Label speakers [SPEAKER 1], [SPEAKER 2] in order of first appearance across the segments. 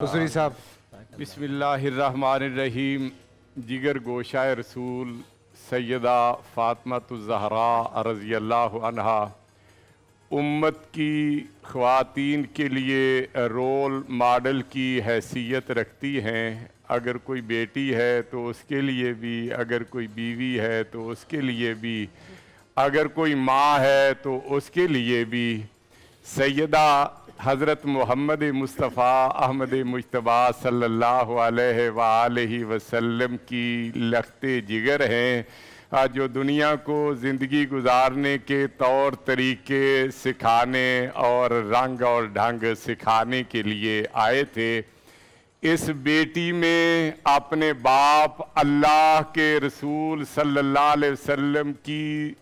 [SPEAKER 1] حضوری صاحب
[SPEAKER 2] بسم اللہ الرحمن الرحیم۔ جگر گوشہ رسول سیدہ فاطمۃ الزہراء رضی اللہ عنہا امت کی خواتین کے لیے رول ماڈل کی حیثیت رکھتی ہیں۔ اگر کوئی بیٹی ہے تو اس کے لیے بھی، اگر کوئی بیوی ہے تو اس کے لیے بھی، اگر کوئی ماں ہے تو اس کے لیے بھی۔ سیدہ حضرت محمد مصطفیٰ احمد مجتبیٰ صلی اللہ علیہ وآلہ وسلم کی لخت جگر ہیں، جو دنیا کو زندگی گزارنے کے طور طریقے سکھانے اور رنگ اور ڈھنگ سکھانے کے لیے آئے تھے۔ اس بیٹی میں اپنے باپ اللہ کے رسول صلی اللہ علیہ وسلم کی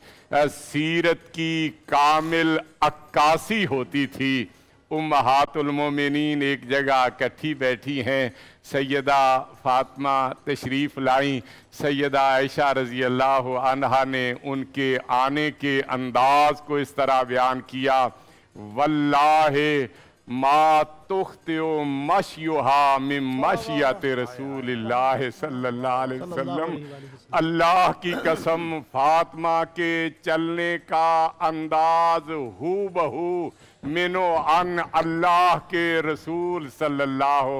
[SPEAKER 2] سیرت کی کامل عکاسی ہوتی تھی۔ امہات المومنین ایک جگہ اکٹھی بیٹھی ہیں، سیدہ فاطمہ تشریف لائیں۔ سیدہ عائشہ رضی اللہ عنہا نے ان کے آنے کے انداز کو اس طرح بیان کیا: واللہ ما تخطئ مشیہا من مشیت رسول اللہ صلی اللہ علیہ وسلم۔ اللہ کی قسم، فاطمہ کے چلنے کا انداز ہو بہو منو ان اللہ کے رسول صلی اللہ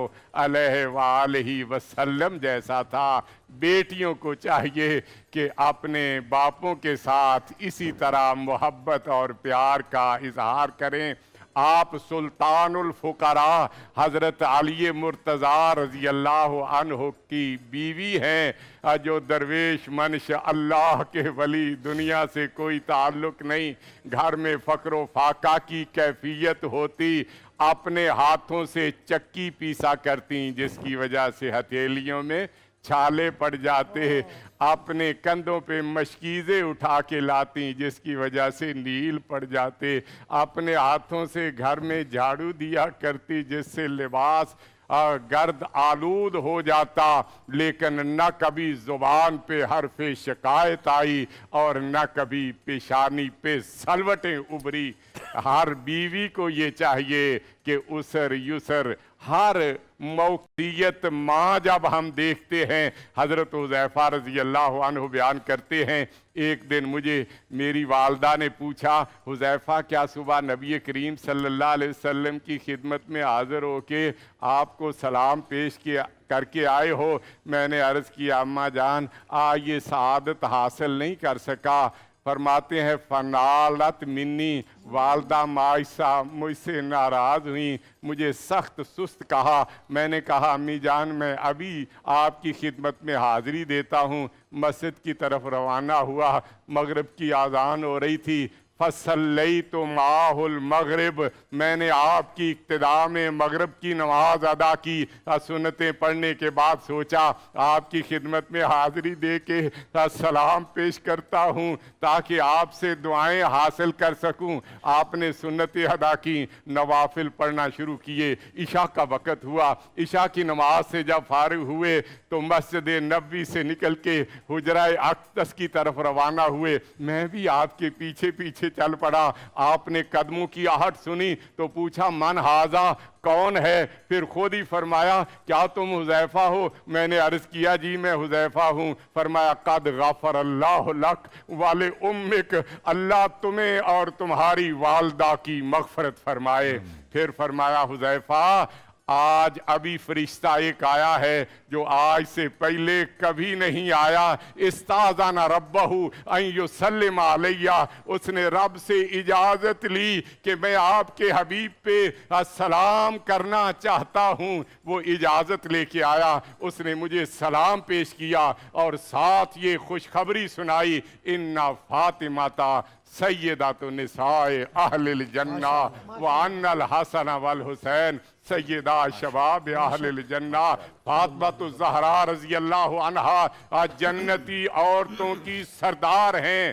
[SPEAKER 2] علیہ وآلہ وسلم جیسا تھا۔ بیٹیوں کو چاہیے کہ اپنے باپوں کے ساتھ اسی طرح محبت اور پیار کا اظہار کریں۔ آپ سلطان الفقراء حضرت علی مرتضیٰ رضی اللہ عنہ کی بیوی ہیں، جو درویش منش اللہ کے ولی، دنیا سے کوئی تعلق نہیں، گھر میں فقر و فاقہ کی کیفیت ہوتی، اپنے ہاتھوں سے چکی پیسا کرتی جس کی وجہ سے ہتھیلیوں میں چھالے پڑ جاتے، اپنے کندھوں پہ مشکیزیں اٹھا کے لاتی جس کی وجہ سے نیل پڑ جاتے، اپنے ہاتھوں سے گھر میں جھاڑو دیا کرتی جس سے لباس گرد آلود ہو جاتا، لیکن نہ کبھی زبان پہ حرف شکایت آئی اور نہ کبھی پیشانی پہ سلوٹیں ابری۔ ہر بیوی کو یہ چاہیے کہ اسر یسر ہر موقعیت ماں جب ہم دیکھتے ہیں، حضرت حذیفہ رضی اللہ عنہ بیان کرتے ہیں، ایک دن مجھے میری والدہ نے پوچھا، حذیفہ کیا صبح نبی کریم صلی اللہ علیہ وسلم کی خدمت میں حاضر ہو کے آپ کو سلام پیش کر کے آئے ہو؟ میں نے عرض کیا اماں جان یہ سعادت حاصل نہیں کر سکا۔ فرماتے ہیں فنالت منی، والدہ مائسہ مجھ سے ناراض ہوئیں، مجھے سخت سست کہا۔ میں نے کہا امی جان میں ابھی آپ کی خدمت میں حاضری دیتا ہوں۔ مسجد کی طرف روانہ ہوا، مغرب کی اذان ہو رہی تھی۔ فصلیت معہ المغرب، میں نے آپ کی اقتداء میں مغرب کی نماز ادا کی۔ سنتیں پڑھنے کے بعد سوچا آپ کی خدمت میں حاضری دے کے سلام پیش کرتا ہوں تاکہ آپ سے دعائیں حاصل کر سکوں۔ آپ نے سنتیں ادا کی، نوافل پڑھنا شروع کیے۔ عشاء کا وقت ہوا، عشاء کی نماز سے جب فارغ ہوئے تو مسجد نبوی سے نکل کے حجرہ اقدس کی طرف روانہ ہوئے۔ میں بھی آپ کے پیچھے پیچھے چل پڑا۔ آپ نے قدموں کی آہٹ سنی تو پوچھا من ھذا، کون ہے؟ پھر خود ہی فرمایا کیا تم حذیفہ ہو؟ میں نے عرض کیا جی میں حذیفہ ہوں۔ فرمایا قد غفر اللہ لک ولأمک، اللہ تمہیں اور تمہاری والدہ کی مغفرت فرمائے۔ پھر فرمایا حذیفہ آج ابھی فرشتہ ایک آیا ہے جو آج سے پہلے کبھی نہیں آیا، استاذن ربہ ان یسلم علیہ، اس نے رب سے اجازت لی کہ میں آپ کے حبیب پہ سلام کرنا چاہتا ہوں۔ وہ اجازت لے کے آیا، اس نے مجھے سلام پیش کیا اور ساتھ یہ خوشخبری سنائی ان فاطمہ سیدۃ نساء اہل الجنہ وان الحسن والحسین سیدہ شباب اہل الجنہ۔ فاطمۃ الزہراء رضی اللہ عنہا جنتی عورتوں کی سردار ہیں۔